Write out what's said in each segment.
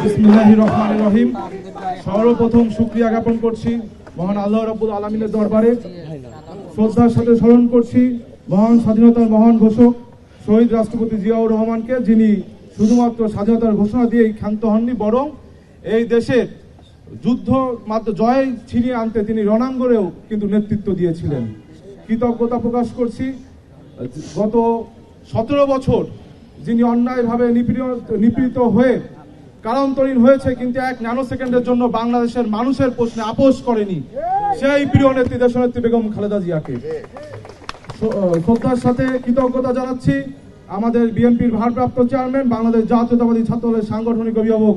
বিসমিল্লাহির রহমানির রহিম। সর্বপ্রথম শুকরিয়া জ্ঞাপন করছি মহান আল্লাহ রাব্বুল আলামিনের দরবারে। শ্রদ্ধার সাথে স্মরণ করছি মহান স্বাধীনতার মহান ঘোষক শহীদ রাষ্ট্রপতি জিয়াউর রহমানকে, যিনি শুধুমাত্র স্বাধীনতার ঘোষণা দিয়েই ক্ষান্ত হননি, বরং এই দেশের যুদ্ধ মাত্র জয় ছিনিয়ে আনতে তিনি রণাঙ্গনেও কিন্তু নেতৃত্ব দিয়েছিলেন। কৃতজ্ঞতা প্রকাশ করছি গত 17 বছর যিনি অন্যায়ভাবে নিপীড়িত হয়ে কারান্তরীণ হয়েছে, কিন্তু 1 ন্যানো সেকেন্ডের জন্য বাংলাদেশের মানুষের প্রশ্নে আপোষ করেনি, সেই প্রিয় নেত্রী দেশনেত্রী বেগম খালেদা জিয়াকে। শ্রদ্ধার সাথে কৃতজ্ঞতা জানাচ্ছি আমাদের বিএনপির ভারপ্রাপ্ত চেয়ারম্যান, বাংলাদেশ জাতীয়তাবাদী ছাত্রদলের সাংগঠনিক অভিভাবক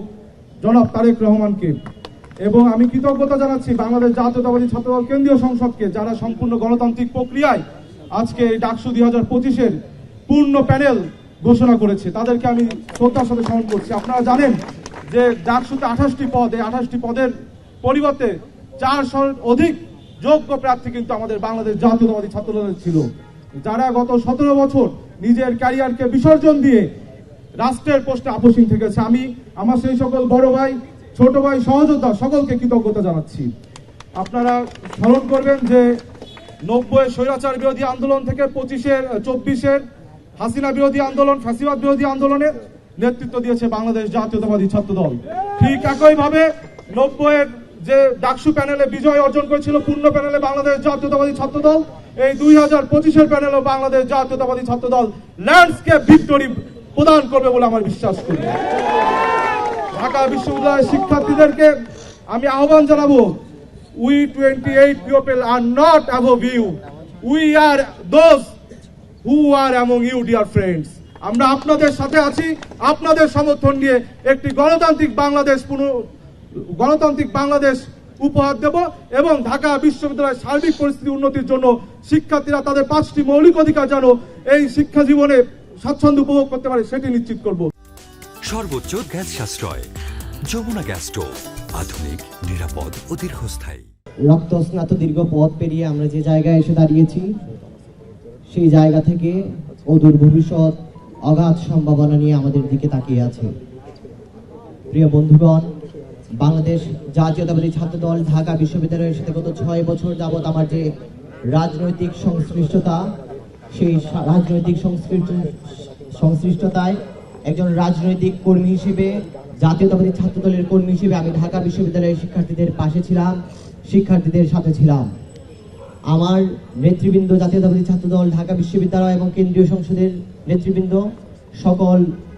জনাব তারেক রহমানকে। এবং আমি কৃতজ্ঞতা জানাচ্ছি বাংলাদেশ জাতীয়তাবাদী ছাত্রদল কেন্দ্রীয় সংসদকে, যারা সম্পূর্ণ গণতান্ত্রিক প্রক্রিয়ায় আজকে এই ডাকসু 2025-এর পূর্ণ প্যানেল ঘোষণা করেছে। তাদেরকে আমি শ্রদ্ধার সাথে স্মরণ করছি। আপনারা জানেন যে ডাকসুতে 28টি পদ, এই 28টি পদের পরিবর্তে 400 অধিক যোগ্য প্রার্থী কিন্তু আমাদের বাংলাদেশ জাতীয়তাবাদী ছাত্রদলের ছিল, যারা গত 17 বছর নিজের ক্যারিয়ারকে বিসর্জন দিয়ে রাষ্ট্রের প্রশ্নে আপোষহীন থেকেছে। আমি আমার সেই সকল বড় ভাই, ছোট ভাই, সহযোদ্ধা সকলকে কৃতজ্ঞতা জানাচ্ছি। আপনারা স্মরণ করবেন যে 90-এর স্বৈরাচার বিরোধী আন্দোলন থেকে 24-এর হাসিনা বিরোধী আন্দোলন, ফ্যাসিবাদ বিরোধী আন্দোলনের নেতৃত্ব দিয়েছে বাংলাদেশ জাতীয়তাবাদী ছাত্রদল। ঠিক একইভাবে 90-এর যে ডাকসু প্যানেলে বিজয় অর্জন করেছিল পূর্ণ প্যানেলে বাংলাদেশ জাতীয়তাবাদী ছাত্রদল, এই 2025-এর প্যানেলও বাংলাদেশ জাতীয়তাবাদী ছাত্রদল ল্যান্ডস্কেপ ভিক্টরি প্রদান করবে বলে আমার বিশ্বাস করি। ঢাকা বিশ্ববিদ্যালয়ের শিক্ষার্থীদেরকে আমি আহ্বান জানাবো, we 28 people are not above you, we are those who are among you, dear friends. আমরা আপনাদের সাথে আছি, আপনাদের সমর্থন নিয়ে একটি গণতান্ত্রিক বাংলাদেশ উপহার দেব এবং ঢাকা বিশ্ববিদ্যালয়ের সার্বিক পরিস্থিতি উন্নতির জন্য শিক্ষার্থীরা তাদের 5টি মৌলিক অধিকার যেন এই শিক্ষা জীবনে স্বাচ্ছন্দ্য উপভোগ করতে পারে, সেটি নিশ্চিত করব। সর্বোচ্চ গ্যাস সাশ্রয়, যমুনা গ্যাস স্টোভ, আধুনিক, নিরাপদ ও দীর্ঘস্থায়ী। রক্তস্নাত দীর্ঘ পথ পেরিয়ে আমরা যে জায়গায় এসে দাঁড়িয়েছি, সেই জায়গা থেকে অদূর ভবিষ্যৎ অগাধ সম্ভাবনা নিয়ে আমাদের দিকে তাকিয়ে আছে। প্রিয় বন্ধুগণ, বাংলাদেশ জাতীয়তাবাদী ছাত্রদল ঢাকা বিশ্ববিদ্যালয়ের সাথে গত 6 বছর যাবৎ আমার যে রাজনৈতিক সংশ্লিষ্টতা, সেই রাজনৈতিক সংশ্লিষ্টতায় একজন রাজনৈতিক কর্মী হিসেবে, জাতীয়তাবাদী ছাত্রদলের কর্মী হিসেবে আমি ঢাকা বিশ্ববিদ্যালয়ের শিক্ষার্থীদের পাশে ছিলাম, শিক্ষার্থীদের সাথে ছিলাম। আমার নেতৃবৃন্দ, জাতীয়তাবাদী ছাত্রদল ঢাকা বিশ্ববিদ্যালয় এবং কেন্দ্রীয় সংসদের নেতৃবৃন্দ সকল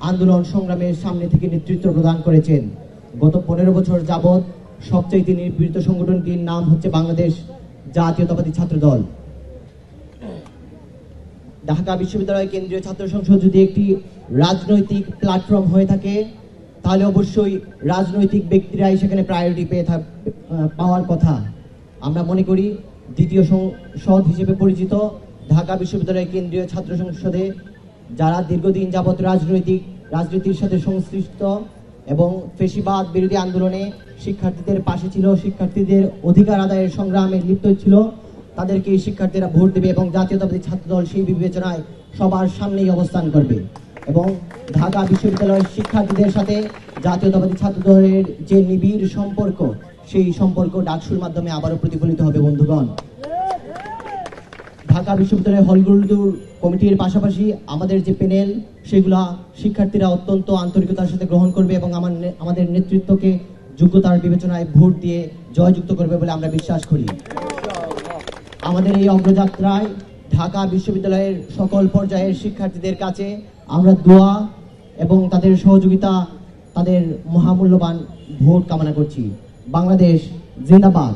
আন্দোলন সংগ্রামের সামনে থেকে নেতৃত্ব প্রদান করেছেন। গত 15 বছর যাবৎ সবচাইতে নিপীড়িত সংগঠনটির নাম হচ্ছে বাংলাদেশ জাতীয়তাবাদী ছাত্রদল। ঢাকা বিশ্ববিদ্যালয় কেন্দ্রীয় ছাত্র সংসদ যদি একটি রাজনৈতিক প্ল্যাটফর্ম হয়ে থাকে, তাহলে অবশ্যই রাজনৈতিক ব্যক্তিরাই সেখানে প্রায়োরিটি পাওয়ার কথা। আমরা মনে করি দ্বিতীয় সংসদ হিসেবে পরিচিত ঢাকা বিশ্ববিদ্যালয় কেন্দ্রীয় ছাত্র সংসদে যারা দীর্ঘদিন যাবৎ রাজনীতির সাথে সংশ্লিষ্ট এবং ফ্যাসিবাদ বিরোধী আন্দোলনে শিক্ষার্থীদের পাশে ছিল, শিক্ষার্থীদের অধিকার আদায়ের সংগ্রামে লিপ্ত ছিল, তাদেরকে শিক্ষার্থীরা ভোট দেবে এবং জাতীয়তাবাদী ছাত্রদল সেই বিবেচনায় সবার সামনেই অবস্থান করবে। এবং ঢাকা বিশ্ববিদ্যালয়ের শিক্ষার্থীদের সাথে জাতীয়তাবাদী ছাত্রদলের যে নিবিড় সম্পর্ক, সেই সম্পর্ক ডাকসুর মাধ্যমে আবারও প্রতিফলিত হবে। বন্ধুগণ, ঢাকা বিশ্ববিদ্যালয়ের হলগুলোর কমিটির পাশাপাশি আমাদের যে প্যানেল, সেগুলা শিক্ষার্থীরা অত্যন্ত আন্তরিকতার সাথে গ্রহণ করবে এবং আমাদের নেতৃত্বকে যোগ্যতার বিবেচনায় ভোট দিয়ে জয়যুক্ত করবে বলে আমরা বিশ্বাস করি। আমাদের এই অগ্রযাত্রায় ঢাকা বিশ্ববিদ্যালয়ের সকল পর্যায়ের শিক্ষার্থীদের কাছে আমরা দোয়া এবং তাদের সহযোগিতা, তাদের মহামূল্যবান ভোট কামনা করছি। বাংলাদেশ জিন্দাবাদ।